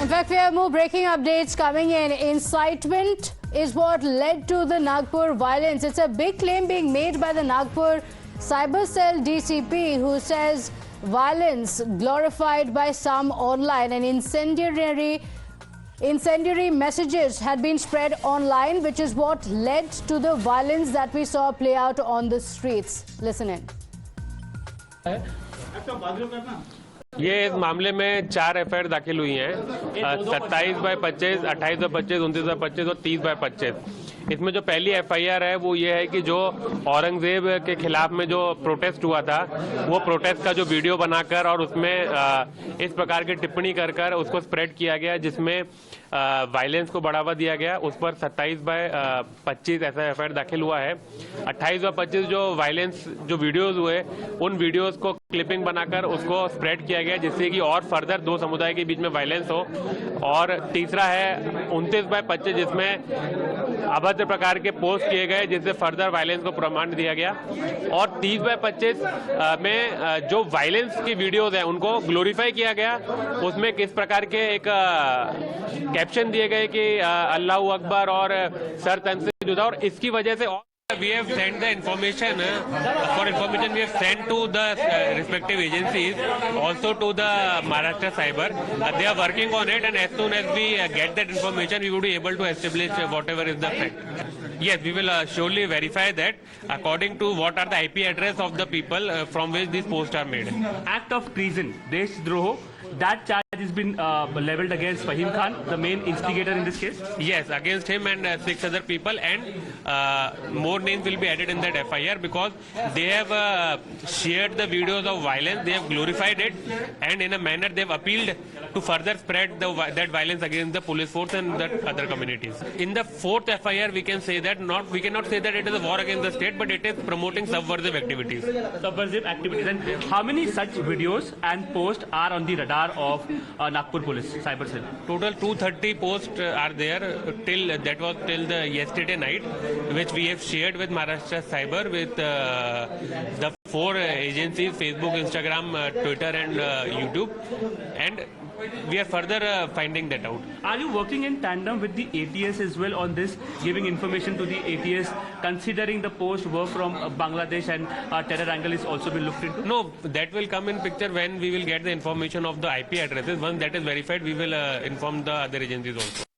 In fact, we have more breaking updates coming in. Incitement is what led to the Nagpur violence. It's a big claim being made by the Nagpur Cyber Cell DCP, who says violence glorified by some online and incendiary messages had been spread online, which is what led to the violence that we saw play out on the streets. Listen in. ये इस मामले में 4 FIR दाखिल हुई हैं, 27/25, 28/25, 29/25 और 30/25। इसमें जो पहली एफआईआर है वो ये है कि जो औरंगजेब के खिलाफ में जो प्रोटेस्ट हुआ था, वो प्रोटेस्ट का जो वीडियो बनाकर और उसमें इस प्रकार की टिप्पणी कर उसको स्प्रेड किया गया, जिसमें वायलेंस को बढ़ावा दिया गया। उस पर 27/25 ऐसा एफआईआर दाखिल हुआ है। 28/25 जो वायलेंस जो वीडियोज हुए, उन वीडियोज को क्लिपिंग बनाकर उसको स्प्रेड किया गया, जिससे कि और फर्दर दो समुदाय के बीच में वायलेंस हो। और तीसरा है 29/25, जिसमें अभद्र प्रकार के पोस्ट किए गए, जिससे फर्दर वायलेंस को प्रमाण दिया गया। और 30/25 में जो वायलेंस की वीडियोज हैं उनको ग्लोरीफाई किया गया। उसमें किस प्रकार के एक कैप्शन दिए गए कि अल्लाह अकबर और सर तन से जुदा, और इसकी वजह से we have sent the information we have sent to the respective agencies, also to the Maharashtra Cyber. They are working on it, and as soon as we get that information, we will be able to establish whatever is the fact. Yes, we will surely verify that according to what are the IP address of the people from which these posts are made. Act of treason, Deshdroh, that charge has been leveled against Fahim Khan, the main instigator in this case? Yes, against him and 6 other people, and more names will be added in that FIR because they have shared the videos of violence, they have glorified it, and in a manner they have appealed to further spread that violence against the police force and the other communities. In the 4th FIR, we can say that we cannot say that it is a war against the state, but it is promoting subversive activities. Subversive activities. And how many such videos and posts are on the radar of Nagpur Police Cyber Cell? Total 230 posts are there till the yesterday night, which we have shared with Maharashtra Cyber, with the 4 agencies: Facebook, Instagram, Twitter, and YouTube, and we are further finding that out. Are you working in tandem with the ATS as well on this, giving information to the ATS, considering the posts were from Bangladesh and terror angle is also been looked into? No, that will come in picture when we will get the information of the IP addresses. Once that is verified, we will inform the other agencies also.